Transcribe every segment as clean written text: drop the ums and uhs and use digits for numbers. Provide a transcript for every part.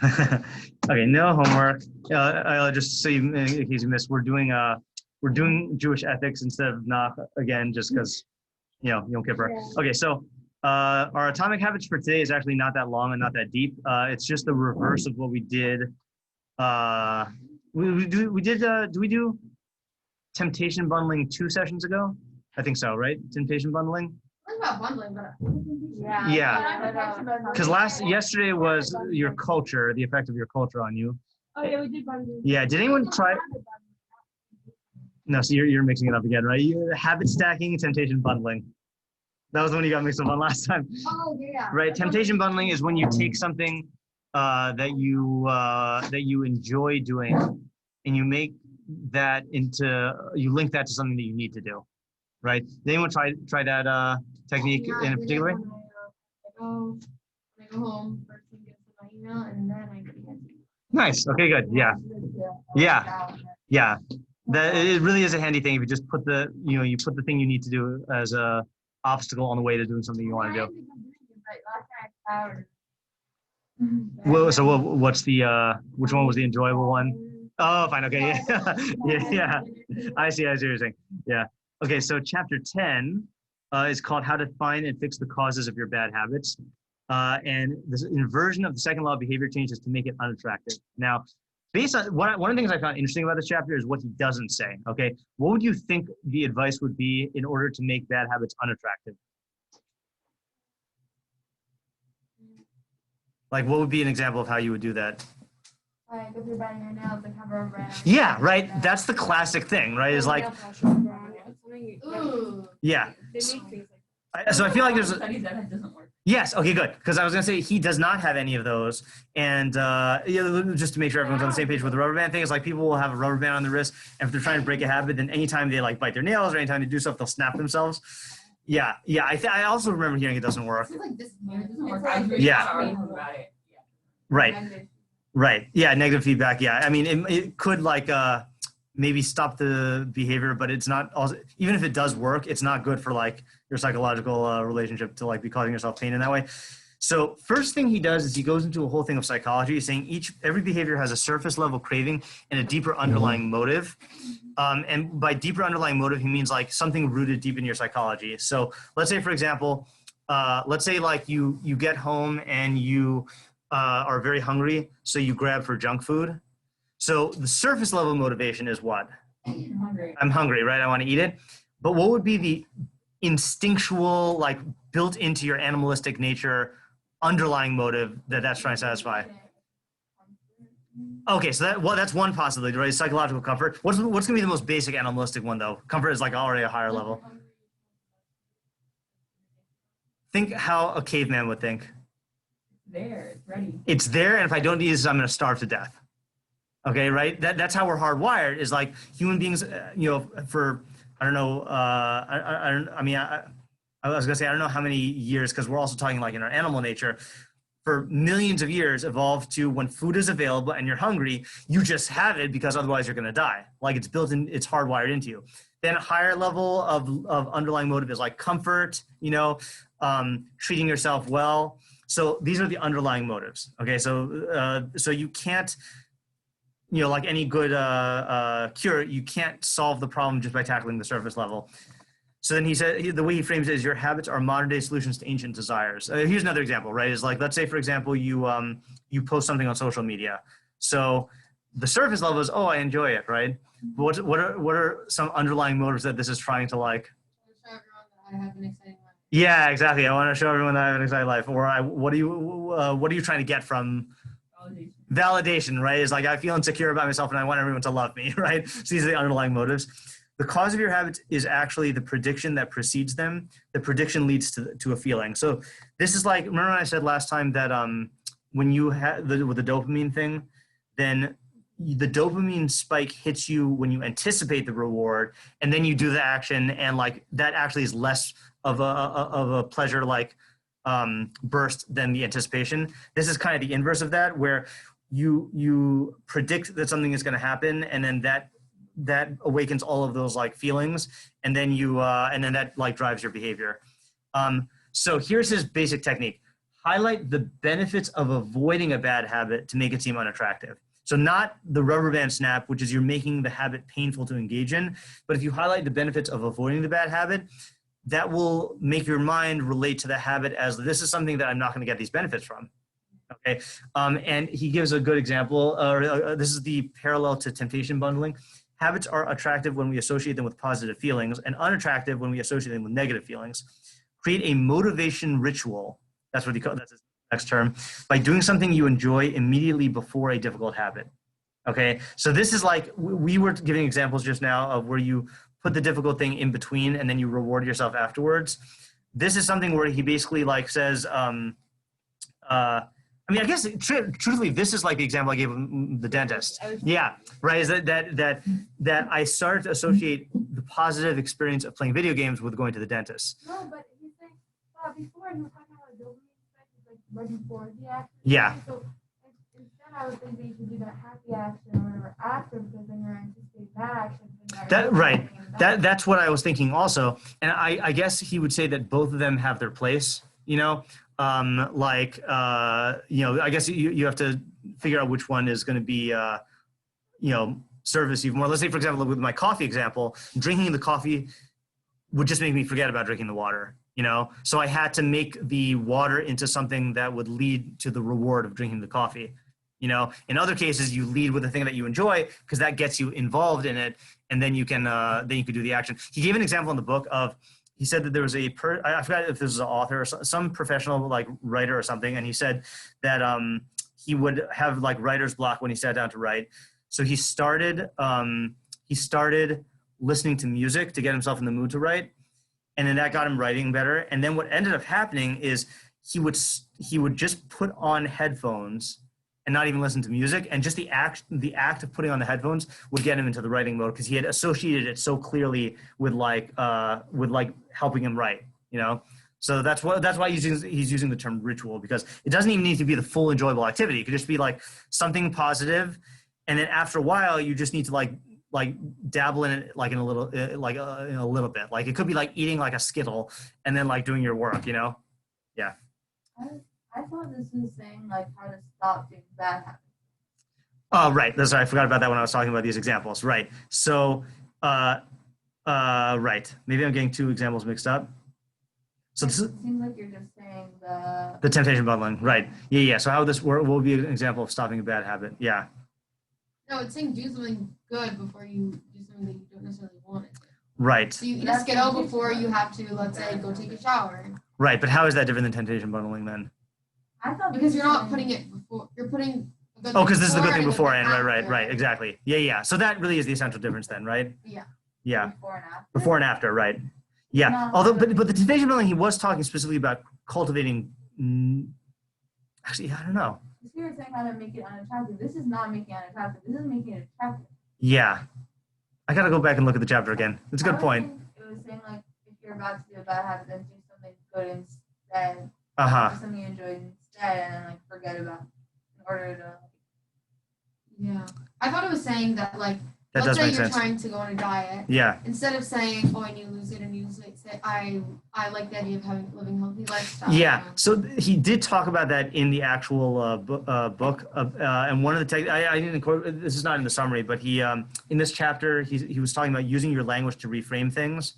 Okay, no homework. I'll just so you, in case you missed, we're doing Jewish ethics instead of Nach again, just because Yom Kippur. Okay, so our atomic habits for today is actually not that long and not that deep. It's just the reverse of what we did. Do we do temptation bundling 2 sessions ago? I think so, right? Temptation bundling. What about bundling? But Yeah. Because yesterday was your culture, the effect of your culture on you. Oh yeah, we did bundling. Yeah. Did anyone try? No, so you're mixing it up again, right? Habit stacking, temptation bundling. That was the one you got mixed up on last time. Oh yeah. Right. Temptation bundling is when you take something that you enjoy doing, and you make that you link that to something that you need to do. Right? Did anyone try that technique in a particular way? I go home, first thing gets to my email, and then I get it. Nice. Okay, good. Yeah. That it really is a handy thing if you just put you put the thing you need to do as a obstacle on the way to doing something you want to do. Well, so what's the which one was the enjoyable one? Oh, fine. Okay. Yeah. I see what you're saying. Yeah. Okay, so chapter 10 is called How to Find and Fix the Causes of Your Bad Habits. And this inversion of the second law of behavior change is to make it unattractive. Now, based on one of the things I found interesting about this chapter is what he doesn't say. Okay, what would you think the advice would be in order to make bad habits unattractive? Like, what would be an example of how you would do that? Like if you're biting your nails, like have a red. Yeah, right. That's the classic thing, right? Is like, yeah. So I feel like there's that doesn't work. Yes. Okay. Good. Because I was gonna say he does not have any of those, and just to make sure everyone's on the same page with the rubber band thing, is like people will have a rubber band on the wrist, and if they're trying to break a habit, then anytime they like bite their nails or anytime they do stuff, they'll snap themselves. Yeah. I also remember hearing it doesn't work. Like this It doesn't work. Right. Right. Yeah. Negative feedback. Yeah. I mean, it could like maybe stop the behavior, but it's not also, even if it does work, it's not good for like your psychological relationship to like be causing yourself pain in that way. So first thing he does is he goes into a whole thing of psychology, saying every behavior has a surface level craving and a deeper underlying motive. And by deeper underlying motive, he means like something rooted deep in your psychology. So let's say, for example, let's say like you get home and you are very hungry, so you grab for junk food. So the surface level motivation is what? I'm hungry, right? I want to eat it. But what would be the instinctual, like built into your animalistic nature, underlying motive that's trying to satisfy? Okay, so that's one possibility, right? Psychological comfort. What's going to be the most basic animalistic one, though? Comfort is like already a higher level. Think how a caveman would think. It's ready. It's there, and if I don't eat this, I'm going to starve to death. Okay, right? That's how we're hardwired. Is like human beings, for I don't know. I was gonna say I don't know how many years, because we're also talking like in our animal nature. For millions of years, evolved to when food is available and you're hungry, you just have it because otherwise you're gonna die. Like it's built in, it's hardwired into you. Then a higher level of underlying motive is like comfort. Treating yourself well. So these are the underlying motives. Okay, so you can't. Like any good cure, you can't solve the problem just by tackling the surface level. So then he said, the way he frames it is your habits are modern day solutions to ancient desires. Here's another example, right? Is like, let's say, for example, you post something on social media. So the surface level is, oh, I enjoy it, right? But what are some underlying motives that this is trying to like? Show everyone that I have an exciting life. Yeah, exactly. I want to show everyone that I have an exciting life. Or what are you trying to get from? Validation, right? Is like I feel insecure about myself and I want everyone to love me, right? So these are the underlying motives. The cause of your habits is actually the prediction that precedes them. The prediction leads to a feeling. So this is like, remember when I said last time that when you have with the dopamine thing, then the dopamine spike hits you when you anticipate the reward, and then you do the action, and like that actually is less of a pleasure like burst than the anticipation. This is kind of the inverse of that, where you predict that something is going to happen, and then that awakens all of those like feelings, and then that like drives your behavior. So here's his basic technique: highlight the benefits of avoiding a bad habit to make it seem unattractive. So not the rubber band snap, which is you're making the habit painful to engage in, but if you highlight the benefits of avoiding the bad habit, that will make your mind relate to the habit as this is something that I'm not going to get these benefits from. Okay, and he gives a good example. This is the parallel to temptation bundling. Habits are attractive when we associate them with positive feelings and unattractive when we associate them with negative feelings. Create a motivation ritual. That's what he calls, that's his next term, by doing something you enjoy immediately before a difficult habit. Okay, so this is like, we were giving examples just now of where you put the difficult thing in between and then you reward yourself afterwards. This is something where he basically like says, I mean, I guess truthfully, this is like the example I gave of the dentist. Yeah, right. Is that I started to associate the positive experience of playing video games with going to the dentist. No, but he's saying before you were talking about dopamine effect, like right before the action. Yeah. So instead, I would think that you should do that happy action or whatever after, because then you're anticipating that action. That right. That's what I was thinking also, and I guess he would say that both of them have their place. You know. I guess you have to figure out which one is going to be, service you more. Let's say, for example, with my coffee example, drinking the coffee would just make me forget about drinking the water, So I had to make the water into something that would lead to the reward of drinking the coffee. In other cases, you lead with the thing that you enjoy because that gets you involved in it, and then you can do the action. He gave an example in the book of. He said that there was I forgot if this was an author or some professional like writer or something, and he said that he would have like writer's block when he sat down to write. So he started listening to music to get himself in the mood to write, and then that got him writing better. And then what ended up happening is he would just put on headphones and not even listen to music, and just the act of putting on the headphones would get him into the writing mode because he had associated it so clearly with helping him write, So that's why he's using the term ritual, because it doesn't even need to be the full enjoyable activity. It could just be like something positive, and then after a while you just need to like dabble in it like in a little bit. Like it could be like eating like a Skittle and then like doing your work, Yeah. I thought this was saying like how to stop doing bad habits. Oh, right. That's right. I forgot about that when I was talking about these examples. Right. So, right. Maybe I'm getting two examples mixed up. So this It seems like you're just saying the temptation bundling. Right. Yeah. So how this will be an example of stopping a bad habit. Yeah. No, it's saying do something good before you do something that you don't necessarily want it to. Right. So you eat a Skittle before you have to, let's say, go take a shower. Right. But how is that different than temptation bundling then? I thought Because you're not putting it before, you're putting a good Oh, because this is the good thing and a beforehand. after. Right. Exactly. Yeah. So that really is the essential difference then, right? Yeah. Yeah. before and after. Before and after, right. Yeah. No. Although, but the temptation bundling, he was talking specifically about cultivating. Actually, I don't know. You were saying how to make it unattractive. This is not making it unattractive. This is making it attractive. Yeah. I got to go back and look at the chapter again. It's a good I would point. think it was saying like if you're about to do a bad habit, then do something good instead. Uh-huh. Do something you enjoy instead, and then like forget about it in order to. Yeah. I thought it was saying that, like, That let's does say make you're sense. trying to go on a diet. Yeah. Instead of saying, oh, I need to lose it, and you say, I like the idea of living a healthy lifestyle. Yeah. So he did talk about that in the actual book. And one of the I didn't quote, this is not in the summary, but he in this chapter, he was talking about using your language to reframe things,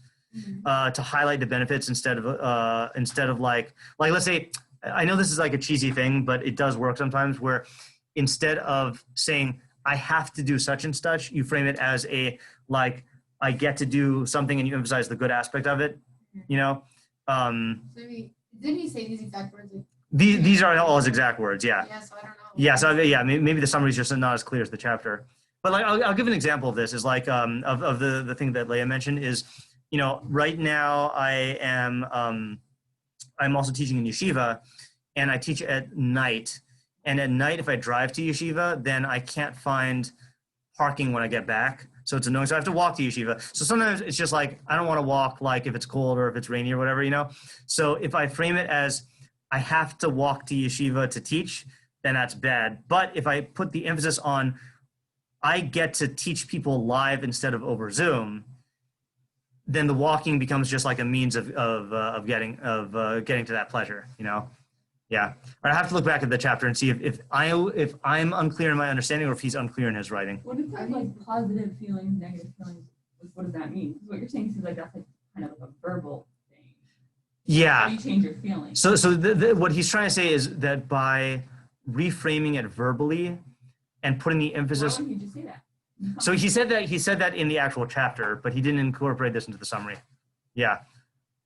to highlight the benefits instead of like let's say, I know this is like a cheesy thing, but it does work sometimes, where instead of saying, I have to do such and such, you frame it as I get to do something, and you emphasize the good aspect of it, So maybe, didn't he say these exact words? Like, These are all his exact words, yeah. Yeah, so I don't know. Yeah, so yeah, maybe the summary is just not as clear as the chapter. But like, I'll give an example of this. Is like of the thing that Leah mentioned is, right now I am I'm also teaching in yeshiva, and I teach at night. And at night, if I drive to yeshiva, then I can't find parking when I get back. So it's annoying. So I have to walk to yeshiva. So sometimes it's just like, I don't want to walk like if it's cold or if it's rainy or whatever, So if I frame it as I have to walk to yeshiva to teach, then that's bad. But if I put the emphasis on I get to teach people live instead of over Zoom, then the walking becomes just like a means of getting to that pleasure, Yeah, I have to look back at the chapter and see if I'm unclear in my understanding or if he's unclear in his writing. What is that, like positive feelings, negative feelings? What does that mean? Because what you're saying seems like that's like kind of like a verbal thing. How Yeah. do you change your feelings? So what he's trying to say is that by reframing it verbally and putting the Why emphasis. wouldn't you just say that? So he said that in the actual chapter, but he didn't incorporate this into the summary. Yeah.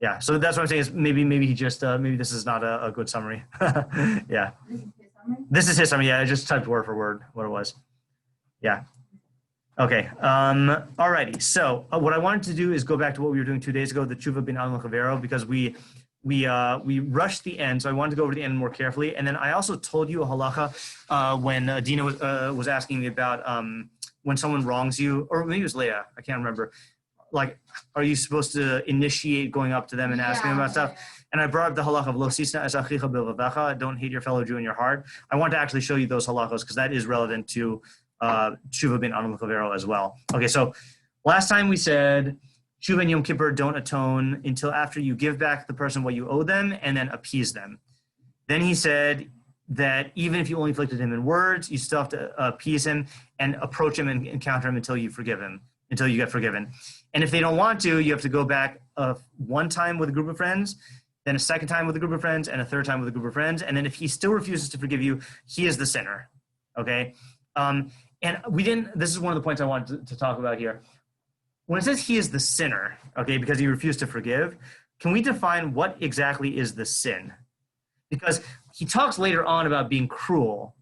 Yeah. So that's what I'm saying is maybe he just maybe this is not a good summary. Yeah. This is his summary? This is his summary. Yeah, I just typed word for word what it was. Yeah. Okay. Alrighty. So what I wanted to do is go back to what we were doing 2 days ago, the Teshuvah bin Al Chavero, because we rushed the end, so I wanted to go over the end more carefully. And then I also told you a halacha when Dina was asking me about when someone wrongs you, or maybe it was Leah, I can't remember. Like, are you supposed to initiate going up to them and asking them about stuff? And I brought up the halach of lo sisna es achicha b'levacha, don't hate your fellow Jew in your heart. I want to actually show you those halachos because that is relevant to Teshuvah bin Al Chavero as well. Okay, so last time we said Teshuvah and Yom Kippur don't atone until after you give back the person what you owe them and then appease them. Then he said that even if you only afflicted him in words, you still have to appease him and approach him and encounter him until you forgive him, until you get forgiven. And if they don't want to, you have to go back one time with a group of friends, then a second time with a group of friends, and a third time with a group of friends. And then if he still refuses to forgive you, he is the sinner. Okay? And this is one of the points I wanted to talk about here. When it says he is the sinner, okay, because he refused to forgive, can we define what exactly is the sin? Because he talks later on about being cruel,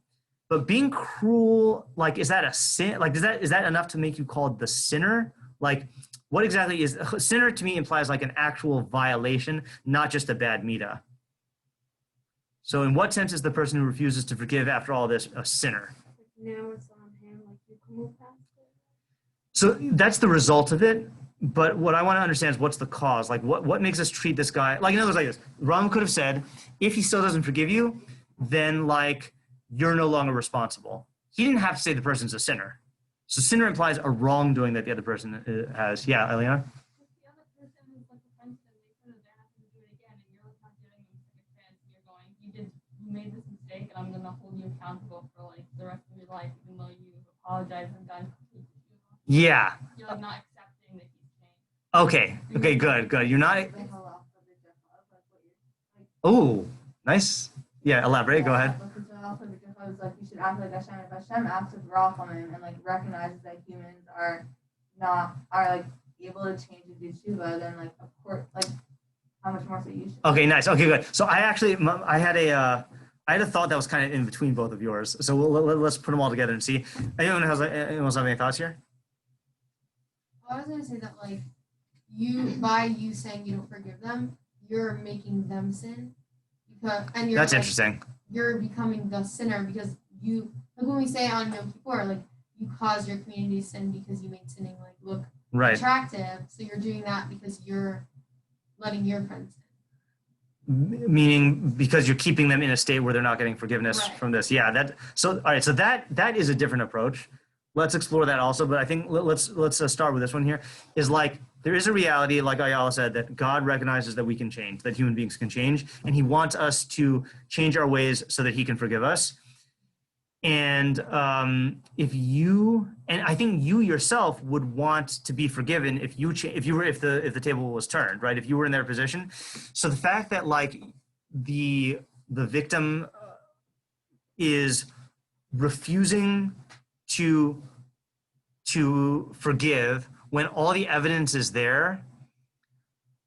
but being cruel, like, is that a sin? Like, is that enough to make you called the sinner? Like, what exactly is sinner? To me implies like an actual violation, not just a bad midah. So in what sense is the person who refuses to forgive after all this a sinner? Now it's on him, like you can move past it. So that's the result of it. But what I want to understand is what's the cause? Like what makes us treat this guy? Like in other words, like this. Ram could have said, if he still doesn't forgive you, then like you're no longer responsible. He didn't have to say the person's a sinner. So sinner implies a wrongdoing that the other person has. Yeah, Eliana? If the other person is like offensive, they could have asked him to do it again, and you're not giving him a second chance. You're going, you made this mistake, and I'm gonna hold you accountable for like the rest of your life, even though you apologize and done. Yeah. You're like not accepting that he's changed. Okay. Okay, good. You're not. The halach of the Jehovah, like what you're like. Oh, nice. Yeah, elaborate. Go ahead. Like the halach of the Jehovah is like you should act like Hashem. If Hashem acts with rachamim and like recognizes that humans are like able to change and do tshuva, then like of course like how much more so you should. Okay, nice. Okay, good. So I had a thought that was kind of in between both of yours. So let's put them all together and see. Anyone have any thoughts here? I was gonna say that like by you saying you don't forgive them, you're making them sin because and you're That's like, interesting. You're becoming the sinner because you like when we say on Yom Kippur, like you cause your community to sin because you made sinning like look Right. attractive. So you're doing that because you're letting your friends sin. Meaning because you're keeping them in a state where they're not getting forgiveness Right. from this. Yeah. All right. So that is a different approach. Let's explore that also. But I think let's start with this one here. Is like there is a reality, like Ayala said, that God recognizes that we can change, that human beings can change, and He wants us to change our ways so that He can forgive us. And if I think you yourself would want to be forgiven if the table was turned, right? If you were in their position. So the fact that like the victim is refusing to forgive when all the evidence is there,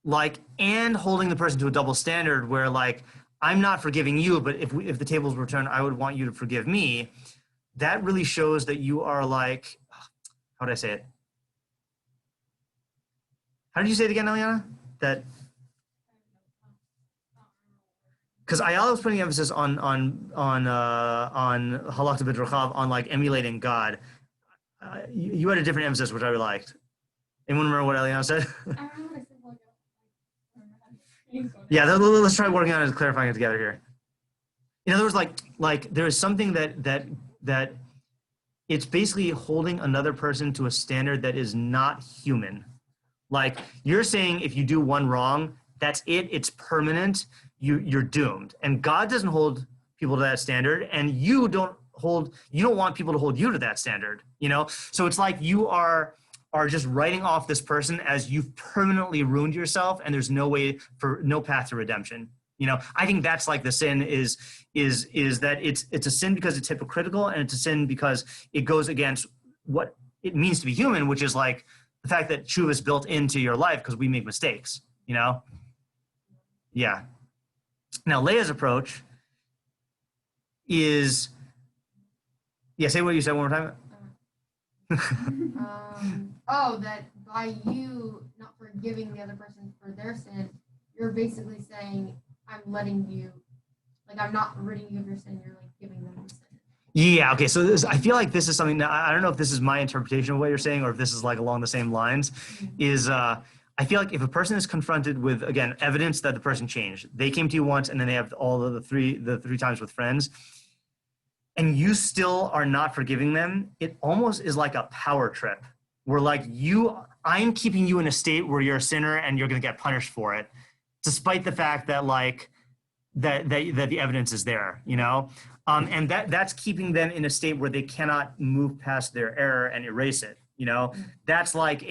like, and holding the person to a double standard where like, I'm not forgiving you, but if the tables were turned, I would want you to forgive me. That really shows that you are like, how would I say it? How did you say it again, Eliana? That, because Ayala was putting emphasis on halakha b'drachav, on like emulating God. You had a different emphasis, which I liked. Anyone remember what Eliana said? I remember I said Yeah, let's try working on it and clarifying it together here. In other words, like there is something that it's basically holding another person to a standard that is not human. Like you're saying, if you do one wrong, that's it. It's permanent. you're doomed. And God doesn't hold people to that standard, and you don't want people to hold you to that standard, you know? So it's like you are just writing off this person as you've permanently ruined yourself, and there's no path to redemption. You know, I think that's like the sin is that it's a sin because it's hypocritical, and it's a sin because it goes against what it means to be human, which is like the fact that teshuvah is built into your life because we make mistakes, you know? Yeah. Now, Leah's approach is, yeah, say what you said one more time. That by you not forgiving the other person for their sin, you're basically saying, I'm letting you, like, I'm not ridding you of your sin, you're like giving them the sin. Yeah, okay, so I feel like this is something that, I don't know if this is my interpretation of what you're saying or if this is like along the same lines, is I feel like if a person is confronted with, again, evidence that the person changed, they came to you once and then they have all of the three times with friends, and you still are not forgiving them, it almost is like a power trip where like I'm keeping you in a state where you're a sinner and you're going to get punished for it, despite the fact that like that the evidence is there, you know? And that's keeping them in a state where they cannot move past their error and erase it, you know? That's like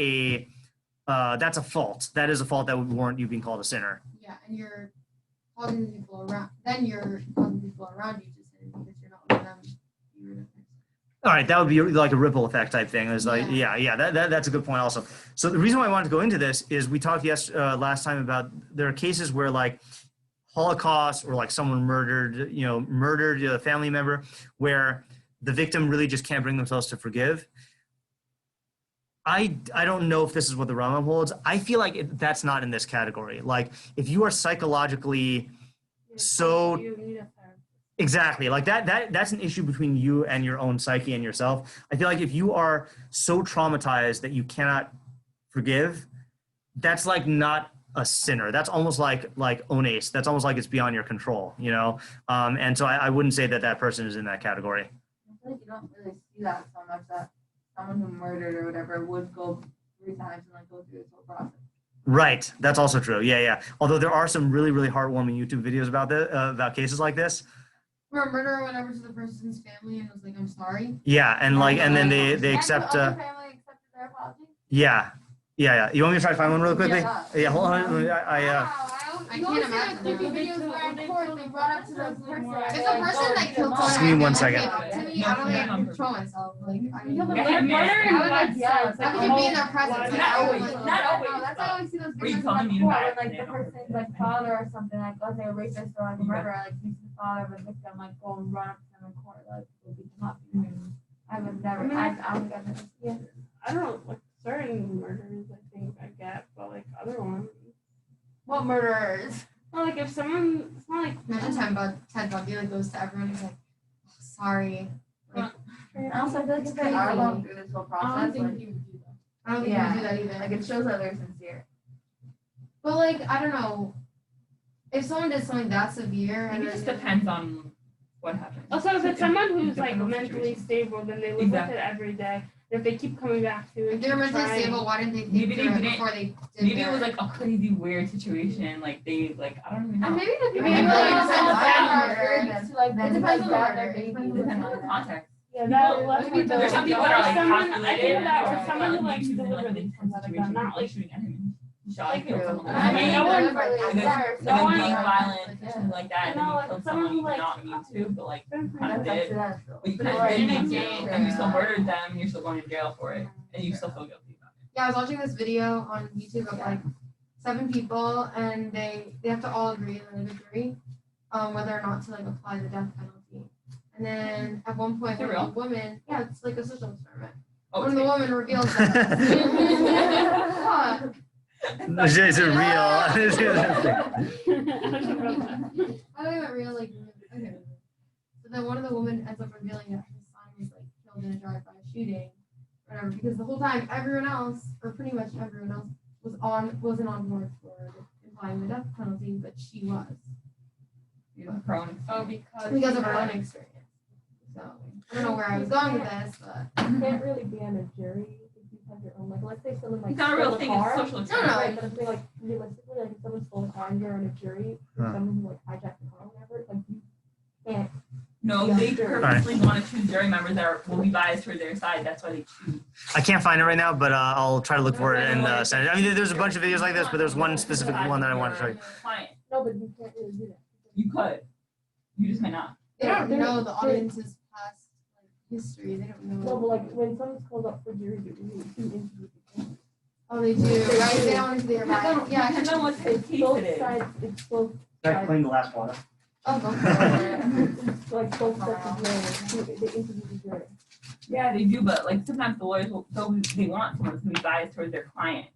that's a fault. That is a fault that would warrant you being called a sinner. Yeah, and you're causing the people around, then you're causing people around you to sin because you're not letting them be rid of it. All right, that would be like a ripple effect type thing. It's like, yeah, that's a good point also. So the reason why I wanted to go into this is we talked last time about there are cases where like Holocaust or like someone murdered a family member where the victim really just can't bring themselves to forgive. I don't know if this is what the Rambam holds. I feel like that's not in this category. Like if you are psychologically so exactly like that's an issue between you and your own psyche and yourself. I feel like if you are so traumatized that you cannot forgive, that's like not a sinner. That's almost like ones. That's almost like it's beyond your control, you know? And so I wouldn't say that person is in that category. I feel like you don't really see that so much, that someone who murdered or whatever would go 3 times and like go through this whole process. Right. That's also true. Yeah. Although there are some really, really heartwarming YouTube videos about cases like this. Where a murderer went over to the person's family and was like, I'm sorry. Yeah, and then they accept. And the other family accepted their apology? Yeah. You want me to try to find one really quickly? Yeah. Hold on. I can't imagine. There's videos where in court they brought up to the person. If a person that killed someone, Just give me 1 second. to me, I don't think I can control myself. Like, I mean, How could you be in their presence? Not always. That's why I always see those Were you videos calling like me court, back? where like the person's like father or something, like let's say a rapist or like a murderer, like sees the father of a victim, like go and run up to them in court, like will beat them up. I would never. I don't think I've never seen it. I don't like certain murders. I think I get, but like other ones. What murderers? Well, like if someone, it's not like Imagine Ted Bundy like goes to everyone and he's like, oh, sorry. Like, And also, I feel like if they are going through this whole I process, don't think like, he would do that. I don't think he would do that either. like it shows that they're sincere. But like, I don't know. If someone did something that severe, I think and it just then depends on what happens. also if it's someone who's like Different mentally situations. stable, then they live Exactly. with it every day. If they keep coming back to it, if they were keep mentally trying- stable, why didn't they Maybe think they through it didn't- before they did Maybe it their- was like a crazy weird situation. Like they I don't even know. And maybe the people Maybe who like are some murdered, To like, then it depends on like what that, their or baby even is. Depends on the context. Yeah, that People- that's maybe what There's some people that are like someone, I calculated. think that or and someone who like choosing like deliberately the comes out of situation, that, not like shooting at him. He shot Like, and killed someone. I mean, no one- and then no one- being violent or something like that, and then No, you like, killed someone someone you who, like, not mean to, but like kind of That's did. accidental. But you But kind of like, didn't mean yeah. to, and you still murdered them, and you're still going to jail for it, and you still feel guilty about it. Yeah, I was watching this video on YouTube of like 7 people, and they have to all agree, and they agree, whether or not to like apply the death penalty. And then at one point, Is it one of real? the women, yeah, it's like a social experiment. Oh, One of the it's women reveals that. What? Is it real? I don't even real like. Okay. So then one of the women ends up revealing that his son was like killed in a drive-by shooting, or whatever. Because the whole time, everyone else, or pretty much everyone else, wasn't on board for implying the death penalty, but she was prone. Oh, because of her own experience. So I don't know where I was going with this, but You can't really be on a jury if you have your own, like, let's say someone like It's not a real stole thing. a car. It's social No, experiment. no. Right, but I'm saying, like, realistically, like, if someone stole a car and you're on a jury, or Huh. someone who, like, hijacked the car or whatever, like, you can't. No, Yeah, they sure. purposely want to choose jury members that will be biased toward their side. That's why they choose. I can't find it right now, but I'll try to look for it and send it. I mean, there's a bunch of videos like this, but there's one specific one that I want to show you. Client. No, but you can't really do that. You could. You just may not. They don't They're- know the they're- audience's past like history. They don't know. No, but like, when someone's called up for jury duty, you interview people. Oh, they do, right? They don't want to be there. No, Yeah, I Depends can. on what It's case both it is. sides, it's both Can I sides. clean the last water? Oh, go for it. It's like both sets of lawyers, they interview the jury. Yeah, they do, but like sometimes the lawyers will they want someone who's gonna be biased towards their client.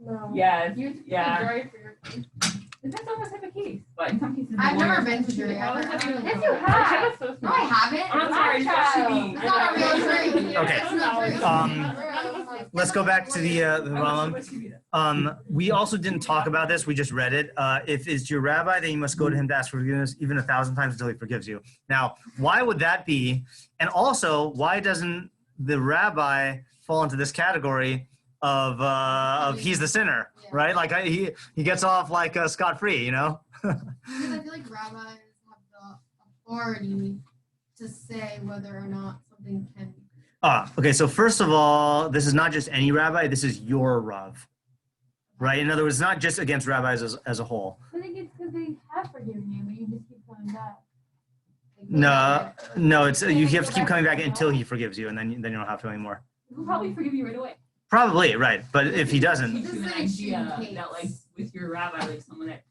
No. Yeah, You yeah. jury for your case. Depends on what type of case, but in some cases. the I've never lawyers- been to jury. Yes, you have. No, I haven't. I'm sorry, it's just TV. It's not a real jury. Okay. It's not a jury. Let's go back to the Rambam. We also didn't talk about this. We just read it. If it's your rabbi, then you must go to him to ask for forgiveness even 1,000 times until he forgives you. Now, why would that be? And also, why doesn't the rabbi fall into this category of he's the sinner, Yeah. right? Like he gets off like scot-free, you know? Because I feel like rabbis have the authority to say whether or not something can be. Okay. So first of all, this is not just any rabbi. This is your rav, right? In other words, not just against rabbis as a whole. I think it's because they have forgiven you, but you just keep coming back. No, it's you have to keep coming back until he forgives you, and then you don't have to anymore. He'll probably forgive you right away. Probably, right. But if he doesn't, Gives you an This is an idea extreme that like case. with your rabbi, like someone that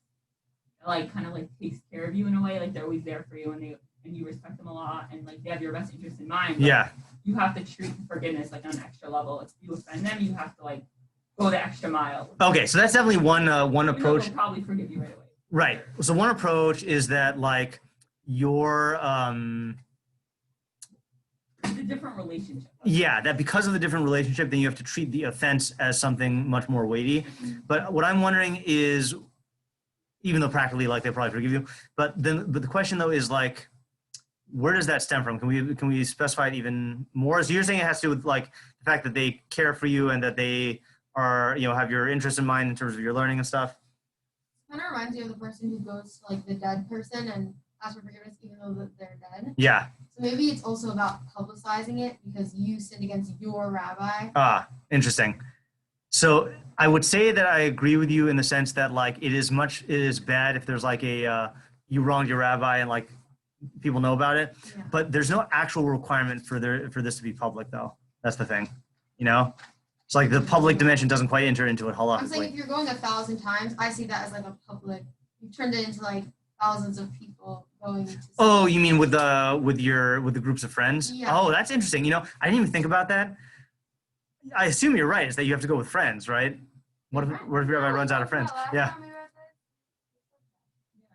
like kind of like takes care of you in a way, like they're always there for you and you respect them a lot and like they have your best interest in mind. But yeah. you have to treat forgiveness like on an extra level. If you offend them, you have to like go the extra mile. Okay, so that's definitely one Even though approach. they'll probably forgive you right away. Right. So one approach is that like your It's a different relationship. yeah, that because of the different relationship, then you have to treat the offense as something much more weighty. But what I'm wondering is, even though practically like they probably forgive you, but the question though is like, where does that stem from? Can we specify it even more? So you're saying it has to do with like the fact that they care for you and that they are, you know, have your interest in mind in terms of your learning and stuff? Kind of reminds me of the person who goes to like the dead person and asks for forgiveness even though that they're dead. Yeah. So maybe it's also about publicizing it because you sinned against your rabbi. Interesting. So I would say that I agree with you in the sense that like it is bad if there's like a you wronged your rabbi and like people know about it, Yeah. but there's no actual requirement for this to be public though. That's the thing, you know. It's like the public dimension doesn't quite enter into it I'm saying halachically. if you're going 1,000 times, I see that as like a public. You turned it into like thousands of people going to. Oh, you mean with the groups of friends? Yeah. Oh, that's interesting. You know, I didn't even think about that. I assume you're right. Is that you have to go with friends, right? What if your rabbi runs out of friends? Yeah. I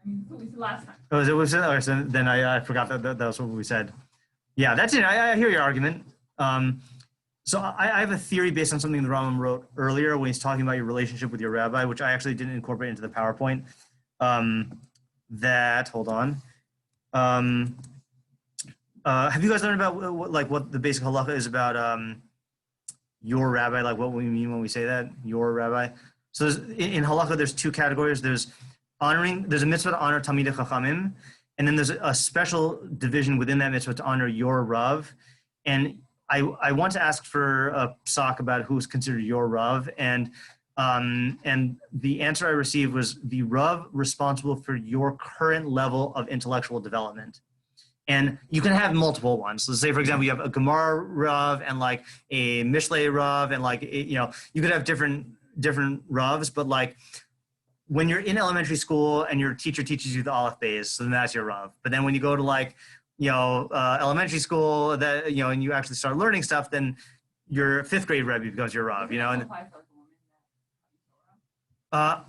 mean, that's what we said last time. Oh, is it? Was it? Oh, so then I forgot that was what we said. Yeah, that's it. I hear your argument. So I have a theory based on something the Rambam wrote earlier when he's talking about your relationship with your rabbi, which I actually didn't incorporate into the PowerPoint. Hold on. Have you guys learned about what the basic halacha is about your rabbi? Like what we mean when we say that, your rabbi? So in halacha, there's two categories. There's a mitzvah to honor Talmidei Chachamim, and then there's a special division within that mitzvah to honor your Rav. And I want to ask for a pasuk about who's considered your Rav, and the answer I received was the Rav responsible for your current level of intellectual development. And you can have multiple ones. So say, for example, you have a Gemara Rav and like a Mishlei Rav, and like, you know, you could have different Ravs, but like when you're in elementary school and your teacher teaches you the Aleph Beis, so then that's your Rav. But then when you go to like, you know, elementary school, that, you know, and you actually start learning stuff, then your fifth grade Rebbe becomes your Rav, you know. And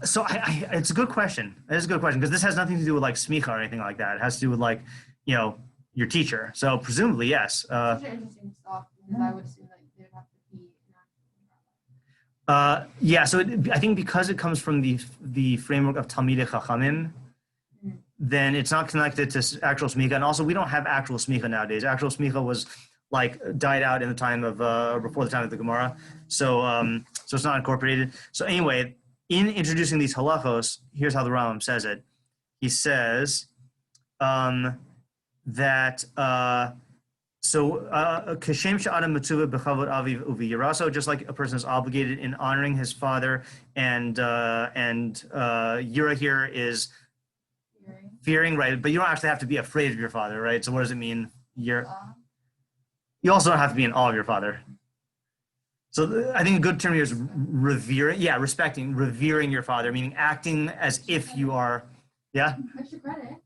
so it's a good question. It is a good question because this has nothing to do with like smicha or anything like that. It has to do with like, you know, your teacher. So presumably, yes. Such an interesting stuff because I would assume that they would have to be an actual rabbi. Yeah, so I think because it comes from the framework of Talmidei Chachamim, then it's not connected to actual smicha. And also, we don't have actual smicha nowadays. Actual smicha was like died out in the time of before the time of the Gemara. So it's not incorporated. So anyway, in introducing these halachos, here's how the Rambam says it. He says that kashem she'adam mitzvah b'chavod aviv uviyiraso, just like a person is obligated in honoring his father, and yira here is fearing, right? But you don't actually have to be afraid of your father, right? So what does it mean? You also don't have to be in awe of your father. So I think a good term here is revering. Yeah, revering your father, meaning acting as if you are. Yeah. Extra credit.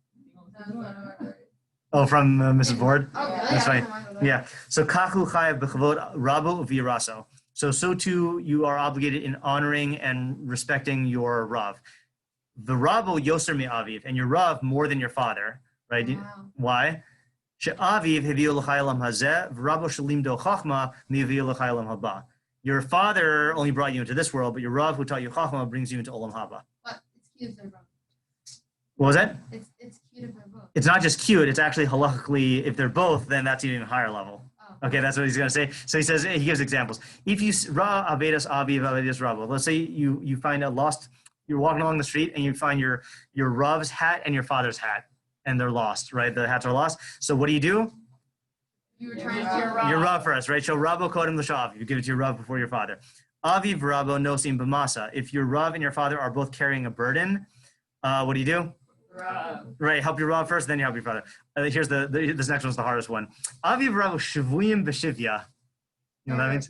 Oh, from Mrs. Board. Oh, really? That's fine. Yeah. So kachu chayav b'chavod rabo v'yiraso. So too you are obligated in honoring and respecting your rav. The rabo yoser mi'aviv, and your rav more than your father, right? Wow. Why? She'aviv hevi'u l'chayalam hazeh v'rabo shalimdo chachma mi'vi'u l'chayalam haba. Your father only brought you into this world, but your rav who taught you chachma brings you into olam haba. But it's cute if they're both. What was that? It's cute if they're both. It's not just cute, it's actually halakhically, if they're both, then that's even higher level. Oh. Okay, that's what he's going to say. So he says, he gives examples. If you, ra avedas aviv avedas rabo. Let's say you find a lost, you're walking along the street and you find your rav's hat and your father's hat, and they're lost, right? The hats are lost. So what do? You return it to your rav. Your rav first, right? So rabo kodem l'shav. You give it to your rav before your father. Aviv rabo nosim b'masa. If your rav and your father are both carrying a burden, what do? Right, help your rav first, then you help your father. Here's this next one's the hardest one. Aviv rabo shivuyim b'shivya. You know what that means?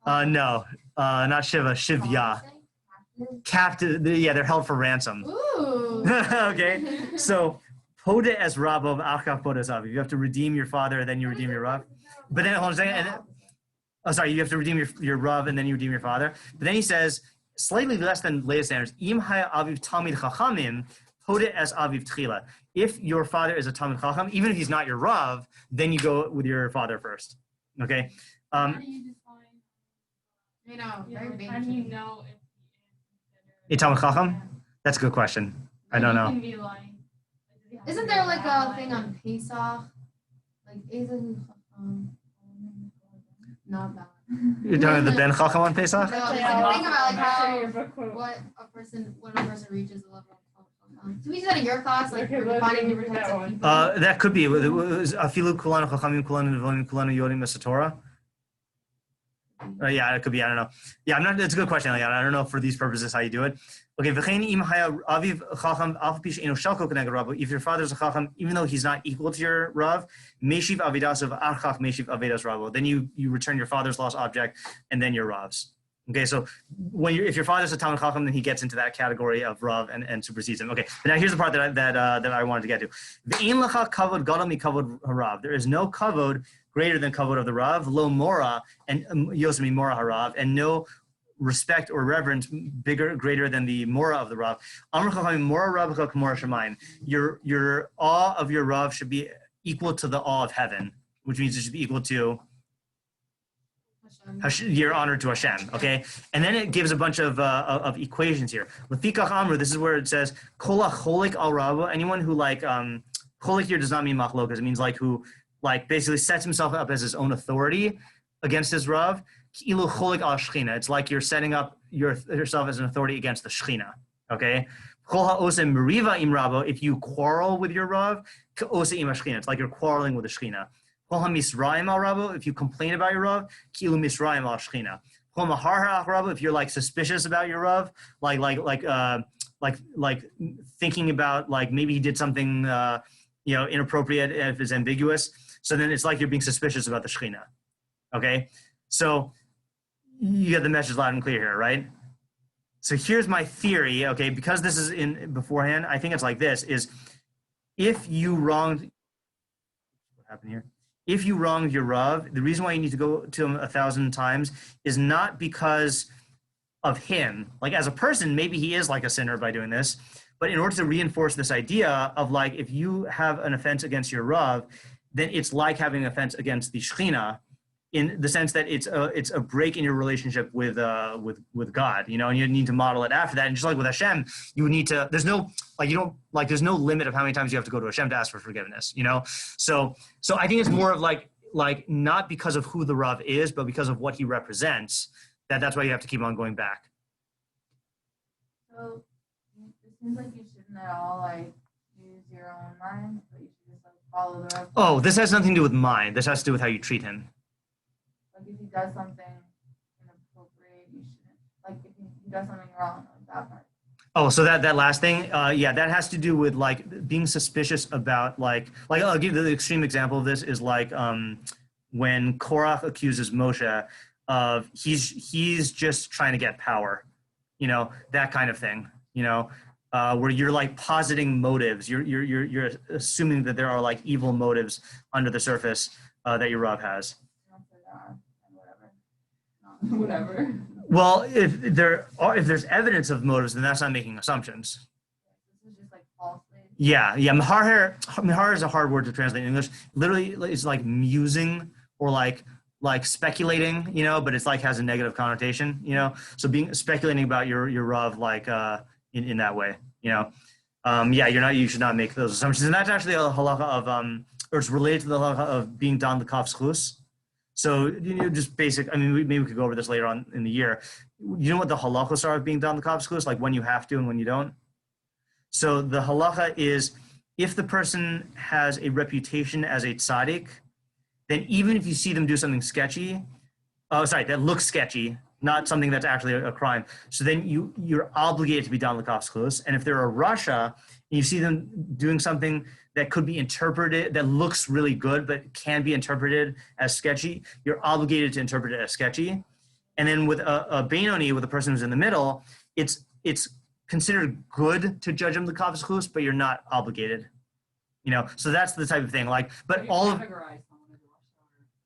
No, not shiva, shivya. Captive. Yeah, they're held for ransom. Ooh. Okay, so poda as rabo v'achkav poda as aviv. You have to redeem your father, then you redeem your rav. But then hold on a second. You have to redeem your rav and then you redeem your father. But then he says, slightly less than latest standards. Im haya aviv talmid chachamim poda as aviv tchila. If your father is a talmid chacham, even if he's not your rav, then you go with your father first. Okay. How do you define? You know, very How do basic. you know if A talmid chacham? That's a good question. I don't know. Can be like, Isn't there like a thing on Pesach? Like, not that. You're talking the Ben Chacham on Pesach? No, it's like a thing about like how when a person reaches a level of so we said in your class, like Okay, we're let's defining do different types that of one. people. That could be. Afilu kulanu chachamim kulanu nevolim kulanu yodim esatorah. Yeah, it could be. I don't know. Yeah, I'm not. It's a good question. Like, I don't know for these purposes how you do it. Okay, v'chein im haya aviv chacham af pi she'enu shalko k'neged rabbo. If your father's a chacham, even though he's not equal to your rav, meshiv avidasav archach meshiv avidas rabbo. Then you return your father's lost object and then your rav's. Okay, so if your father's a talmid chacham, then he gets into that category of rav and supersedes him. Okay, but now here's the part that I wanted to get to. V'ein lecha kavod gadol mi kavod harav. There is no kavod greater than kavod of the rav, lo mora and yosemi mora harav, and no respect or reverence greater than the mora of the rav. Amar chachamim mora rabbecha k'mora shamayim. Your awe of your rav should be equal to the awe of heaven, which means it should be equal to your honor to Hashem. Okay, and then it gives a bunch of equations here. Lefikach amru. This is where it says kol cholik al rabo. Anyone who cholik here does not mean machlokas. It means who basically sets himself up as his own authority against his rav. Ilu cholik al shchina. It's like you're setting up yourself as an authority against the shchina. Okay. Kol ha'osem meriva im rabo. If you quarrel with your rav, k'ose im shchina. It's like you're quarreling with the shchina. Kol ha'misraim al rabo. If you complain about your rav, kilu misraim al shchina. Kol mahar ha'ach rabo. If you're suspicious about your rav, thinking about maybe he did something inappropriate if it's ambiguous. So then it's like you're being suspicious about the shchina. Okay. So you get the message loud and clear here, right? So here's my theory, okay, because this is in beforehand, I think it's like this, is if you wronged, what happened here? If you wronged your Rav, the reason why you need to go to him 1,000 times is not because of him. As a person, maybe he is a sinner by doing this, but in order to reinforce this idea of if you have an offense against your Rav, then it's like having an offense against the Shekhinah, in the sense that it's a break in your relationship with God, and you need to model it after that. And just like with Hashem, you need to. There's no there's no limit of how many times you have to go to Hashem to ask for forgiveness, So I think it's more of like not because of who the Rav is, but because of what he represents, that's why you have to keep on going back. So it seems like you shouldn't at all like use your own mind, but you should just like follow the rest. Oh, this has nothing to do with mind. This has to do with how you treat him. Like if he does something inappropriate, you shouldn't. Like if he does something wrong, like that part. Oh, so that last thing, yeah, that has to do with like being suspicious about like I'll give you the extreme example of this is like when Korach accuses Moshe of he's just trying to get power, you know, that kind of thing, you know, where you're like positing motives, you're assuming that there are like evil motives under the surface that your Rav has. Whatever. Well, if there's evidence of motives, then that's not making assumptions. This is just like falsely. Yeah. Mahar is a hard word to translate in English. Literally, it's like musing or like speculating, you know, but it's like has a negative connotation, you know. So speculating about your Rav like in that way, you know. You should not make those assumptions, and that's actually a halacha of or it's related to the halacha of being dan l'kaf schus. So, you know, just basic, I mean, maybe we could go over this later on in the year. You know what the halachos are of being dan l'kaf schus, like when you have to and when you don't? So the halacha is if the person has a reputation as a tzaddik, then even if you see them do something sketchy, that looks sketchy, not something that's actually a crime, so then you're obligated to be dan l'kaf schus. And if they're a rasha, and you see them doing something that could be interpreted, that looks really good, but can be interpreted as sketchy, you're obligated to interpret it as sketchy. And then with a Benoni, with a person who's in the middle, it's considered good to judge them the l'kaf schus, but you're not obligated. You know, so that's the type of thing. Like, but all of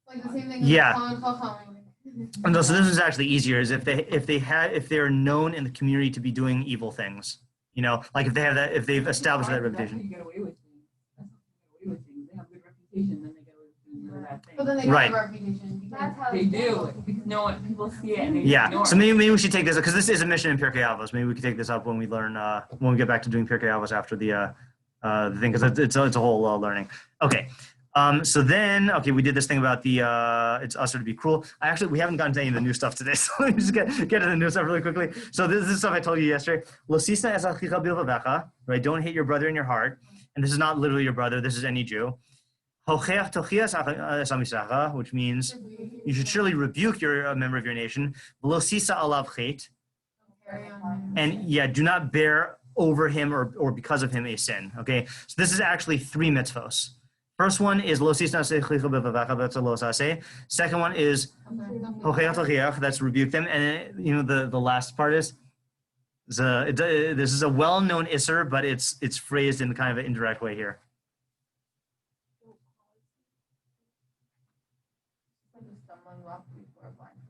Like the same thing. Yeah. As no, so this is actually easier. Is if they're known in the community to be doing evil things. You know, like if they've established that reputation. You get away with things. That's how you get away with things. They have good reputation, then they get away with doing really bad things. But then they Right. have a reputation. Because That's how They it's do done. because no one people see it and they Yeah. ignore So it. maybe we should take this because this is a mission in Pirkei Avos. Maybe we could take this up when we learn when we get back to doing Pirkei Avos after the thing because it's a whole learning. Okay. So then, we did this thing about the it's usher to be cruel. We haven't gotten to any of the new stuff today, so let me just get to the new stuff really quickly. So this is stuff I told you yesterday. Lo sisna es achicha bilvavecha, right? Don't hate your brother in your heart. And this is not literally your brother. This is any Jew. Hocheach tochias es amisacha, which means you should surely rebuke a member of your nation. Lo sisa alav chet, and do not bear over him or because of him a sin. Okay, so this is actually 3 mitzvos. First one is lo sisna sechicha bevavacha, that's a lo sase. Second one is hocheach tochiach, that's rebuke them. And you know the last part is this is a well-known isser, but it's phrased in kind of an indirect way here.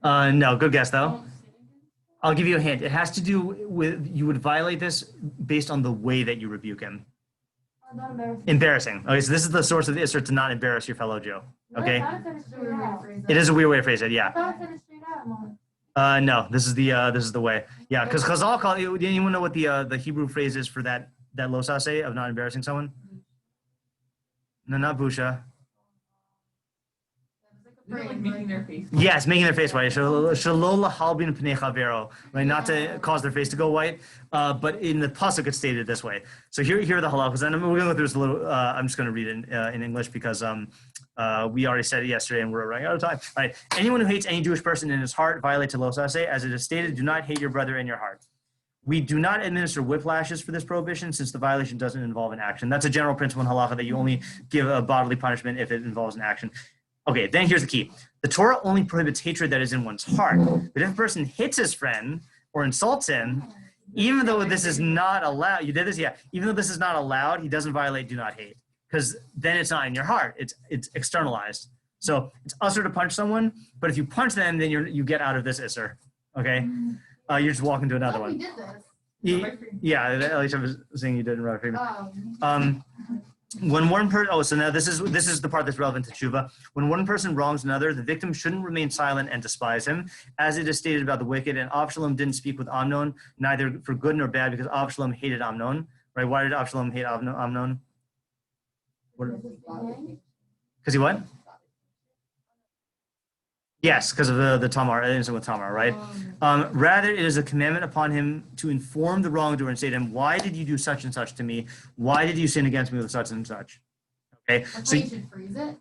No, good guess though. I'll give you a hint. It has to do with you would violate this based on the way that you rebuke him. Not embarrassing. Embarrassing. Okay, so this is the source of the isser to not embarrass your fellow Jew. Okay, I thought it said it straight out. it is a weird way to phrase it. I Yeah. thought it said it straight out, Mom. No, this is the way. Yeah, because Chazal call. Did anyone know what the Hebrew phrase is for that lo saseh of not embarrassing someone? No, not busha. Is it like making their face? Yes, making their face white. Shalol halbin pnei chavero, right? Not to cause their face to go white. But in the pasuk, it's stated this way. So here are the halachas, and we're going to go through this a little. I'm just going to read it in English because we already said it yesterday, and we're running out of time. All right. Anyone who hates any Jewish person in his heart violates a lo saseh, as it is stated. Do not hate your brother in your heart. We do not administer whiplashes for this prohibition, since the violation doesn't involve an action. That's a general principle in halacha that you only give a bodily punishment if it involves an action. Okay, then here's the key. The Torah only prohibits hatred that is in one's heart. But if a person hits his friend or insults him, even though this is not allowed, you did this? Yeah. Even though this is not allowed, he doesn't violate do not hate. Because then it's not in your heart. It's externalized. So it's usher to punch someone, but if you punch them, then you get out of this isser. Okay? You just walk into another We one. did this. Yeah, at least I was saying you did in right. Oh. When one person, so now this is the part that's relevant to Teshuvah. When one person wrongs another, the victim shouldn't remain silent and despise him, as it is stated about the wicked. And Avshalom didn't speak with Amnon, neither for good nor bad, because Avshalom hated Amnon. Right? Why did Avshalom hate Amnon? Because he what? Yes, because of the Tamar, incident with Tamar, right? Rather, it is a commandment upon him to inform the wrongdoer and say to him, why did you do such and such to me? Why did you sin against me with such and such? Okay, That's so how you should phrase it.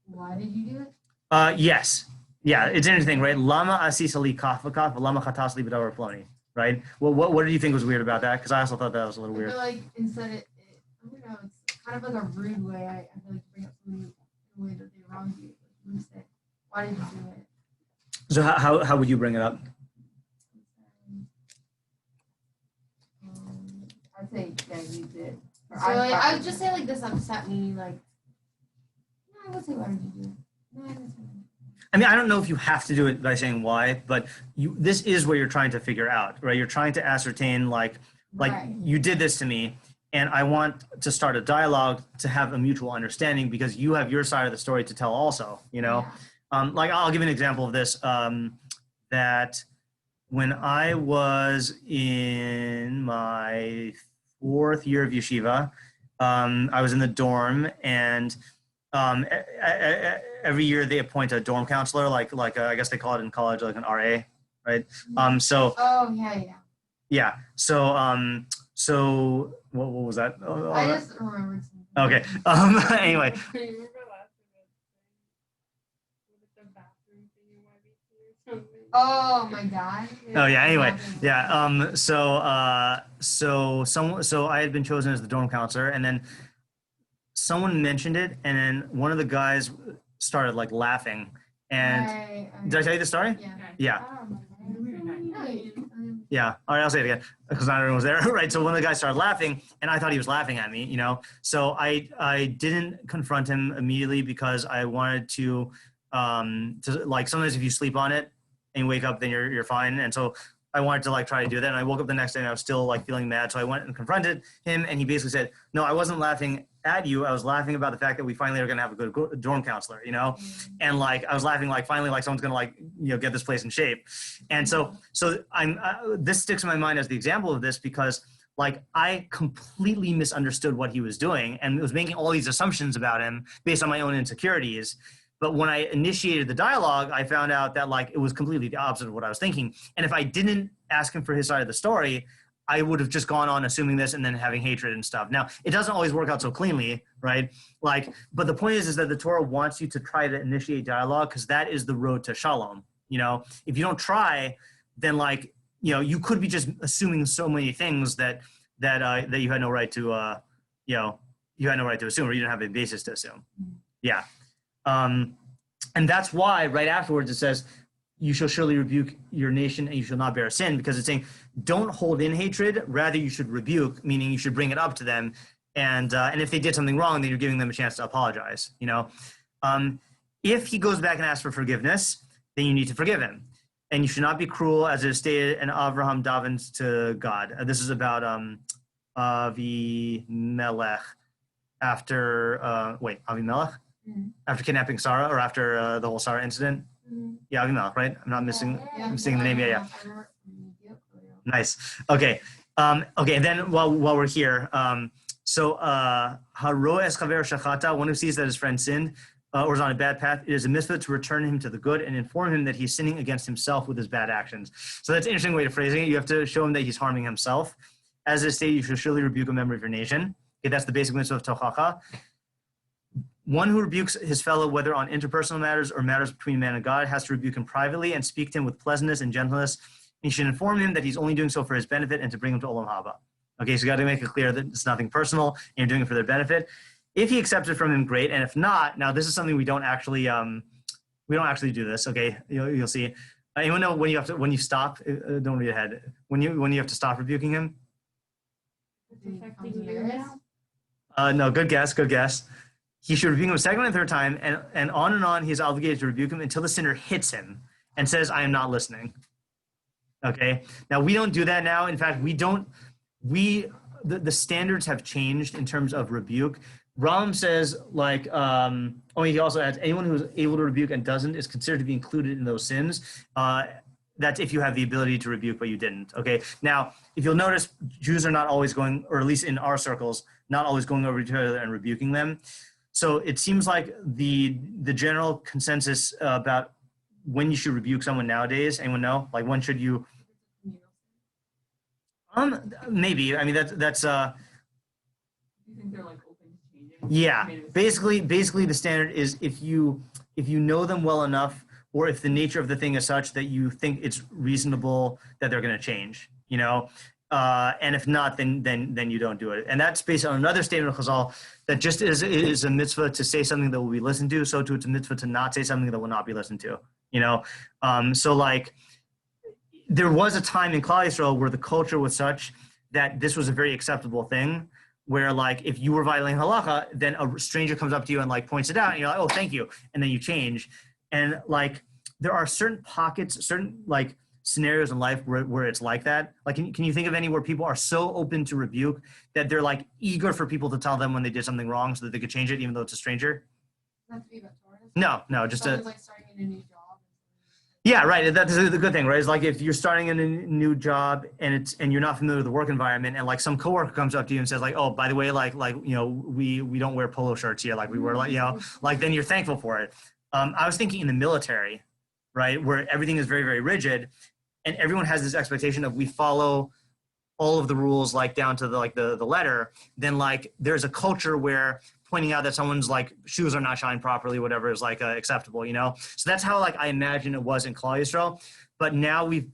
Why did you do it? yes. Yeah, it's interesting, right? Lama asisa li kafakaf, lama chatas li b'davar ploni, right? Well, what did you think was weird about that? Because I also thought that was a little I weird. feel like instead I don't know, it's kind of like a rude way. I feel like to bring up something in a way that they wronged you. Like you say, why did you do it? So how would you bring it up? I'd say, yeah, you did. Or So like, I thought- would just say like this upset me. Like, no, I would say why did you do it? No, I would say. I mean, I don't know if you have to do it by saying why, but this is what you're trying to figure out, right? You're trying to ascertain like Right. you did this to me, and I want to start a dialogue to have a mutual understanding because you have your side of the story to tell also, you know? Yeah. Like I'll give you an example of this, that when I was in my 4th year of yeshiva, I was in the dorm, and every year they appoint a dorm counselor, like I guess they call it in college like an RA, right? So Oh yeah. yeah, so what was that? I just remembered something. Okay. Anyway, I remember last event with the bathroom thing in YBC or something. Oh my god. oh yeah. Anyway, yeah. So I had been chosen as the dorm counselor, and then someone mentioned it, and then one of the guys started like laughing. And did I tell you the story? Yeah. Yeah. I don't remember. Yeah. All right, I'll say it again because not everyone was there, right? So one of the guys started laughing, and I thought he was laughing at me, you know. So I didn't confront him immediately because I wanted to like sometimes if you sleep on it and you wake up, then you're fine. And so I wanted to like try to do that. And I woke up the next day and I was still like feeling mad. So I went and confronted him, and he basically said, "No, I wasn't laughing at you. I was laughing about the fact that we finally are going to have a good dorm counselor, you know." And like I was laughing like finally like someone's going to like get this place in shape. And so I'm this sticks in my mind as the example of this because like I completely misunderstood what he was doing and was making all these assumptions about him based on my own insecurities. But when I initiated the dialogue, I found out that like it was completely the opposite of what I was thinking. And if I didn't ask him for his side of the story, I would have just gone on assuming this and then having hatred and stuff. Now, it doesn't always work out so cleanly, right? Like, but the point is that the Torah wants you to try to initiate dialogue because that is the road to shalom. You know, if you don't try, then like, you could be just assuming so many things that you had no right to, you had no right to assume, or you didn't have a basis to assume. Yeah. And that's why right afterwards it says, you shall surely rebuke your nation and you shall not bear sin, because it's saying don't hold in hatred, rather you should rebuke, meaning you should bring it up to them. And if they did something wrong, then you're giving them a chance to apologize, If he goes back and asks for forgiveness, then you need to forgive him. And you should not be cruel, as it is stated, and Avraham davens to God. This is about Avimelech after, Avimelech? After kidnapping Sarah, or after the whole Sarah incident? Yeah, Avimelech, right? I'm not missing. I'm seeing the name. Yeah. Nice. Okay. Okay. And then while we're here, haro es chaver shachata, one who sees that his friend sinned or is on a bad path, it is a mitzvah to return him to the good and inform him that he's sinning against himself with his bad actions. So that's an interesting way of phrasing it. You have to show him that he's harming himself. As it is stated, you should surely rebuke a member of your nation. Okay, that's the basic mitzvah of tochacha. One who rebukes his fellow, whether on interpersonal matters or matters between man and God, has to rebuke him privately and speak to him with pleasantness and gentleness. He should inform him that he's only doing so for his benefit and to bring him to Olam Haba. Okay, so you got to make it clear that it's nothing personal and you're doing it for their benefit. If he accepts it from him, great. And if not, now this is something we don't actually do this. Okay, you'll see. Anyone know when you stop? Don't read ahead. When you have to stop rebuking him? It's affecting you now. No, good guess. He should rebuke him a second and third time, and on he is obligated to rebuke him until the sinner hits him and says, "I am not listening." Okay. Now we don't do that now. In fact, the standards have changed in terms of rebuke. Ram says like, he also adds, anyone who is able to rebuke and doesn't is considered to be included in those sins. That's if you have the ability to rebuke, but you didn't. Okay. Now, if you'll notice, Jews are not always going, or at least in our circles, not always going over to each other and rebuking them. So it seems like the general consensus about when you should rebuke someone nowadays? Anyone know? Like when should you? Maybe. I mean, that's You think they're like open to changing? yeah. I mean, Basically, the standard is if you know them well enough, or if the nature of the thing is such that you think it's reasonable that they're going to change, you know, and if not, then you don't do it. And that's based on another statement of Chazal that just is a mitzvah to say something that will be listened to, so too it's a mitzvah to not say something that will not be listened to, you know. So like there was a time in Klal Yisrael where the culture was such that this was a very acceptable thing, where like if you were violating halacha, then a stranger comes up to you and like points it out, and you're like, oh, thank you, and then you change. And like there are certain pockets, certain like scenarios in life where it's like that. Like can you think of any where people are so open to rebuke that they're like eager for people to tell them when they did something wrong so that they could change it even though it's a stranger? Not to be about Torah. No, just Someone's like starting in a new job. yeah, right. That's the good thing, right? It's like if you're starting in a new job and you're not familiar with the work environment, and like some coworker comes up to you and says like, oh, by the way, like you know, we don't wear polo shirts here, like we wear like, you know, like then you're thankful for it. I was thinking in the military, right, where everything is very, very rigid, and everyone has this expectation of we follow all of the rules like down to the letter. Then like there's a culture where pointing out that someone's like shoes are not shined properly, whatever is like acceptable, you know? So that's how like I imagine it was in Klal Yisrael. But now we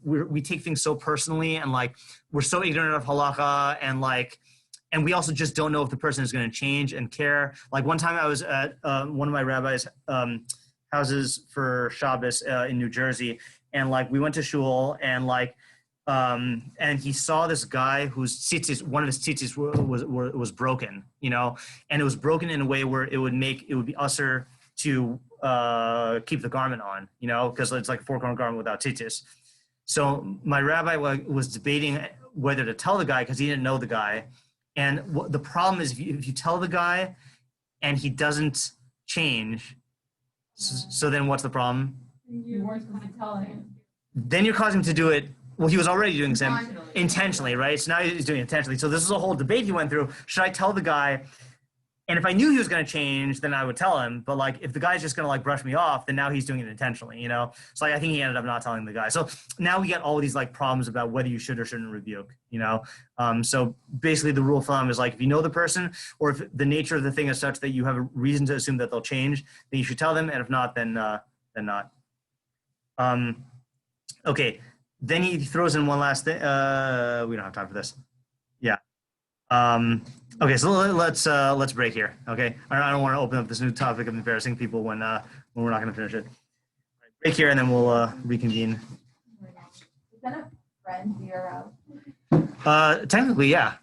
take things so personally, and like we're so ignorant of halacha, and we also just don't know if the person is going to change and care. Like one time I was at one of my rabbi's houses for Shabbos in New Jersey, and like we went to shul, and like and he saw this guy whose tzitzis, one of his tzitzis was broken, you know, and it was broken in a way where it would be usher to keep the garment on, you know, because it's like a 4-corner garment without tzitzis. So my rabbi was debating whether to tell the guy because he didn't know the guy, and the problem is if you tell the guy and he doesn't change, so then what's the problem? You weren't supposed to tell him. Then you're causing him to do it. Well, he was already doing the same Intentionally. intentionally, right? So now he's doing it intentionally. So this is a whole debate he went through. Should I tell the guy? And if I knew he was going to change, then I would tell him. But like, if the guy's just going to like brush me off, then now he's doing it intentionally, you know? So like, I think he ended up not telling the guy. So now we get all these like problems about whether you should or shouldn't rebuke, you know? So basically the rule of thumb is like, if you know the person, or if the nature of the thing is such that you have a reason to assume that they'll change, then you should tell them. And if not, then not. Okay. Then he throws in one last thing. We don't have time for this. Yeah. Okay, so let's break here. Okay, I don't want to open up this new topic of embarrassing people when we're not going to finish it. Break here, and then we'll reconvene. Is that a friend VRO? Technically, yeah.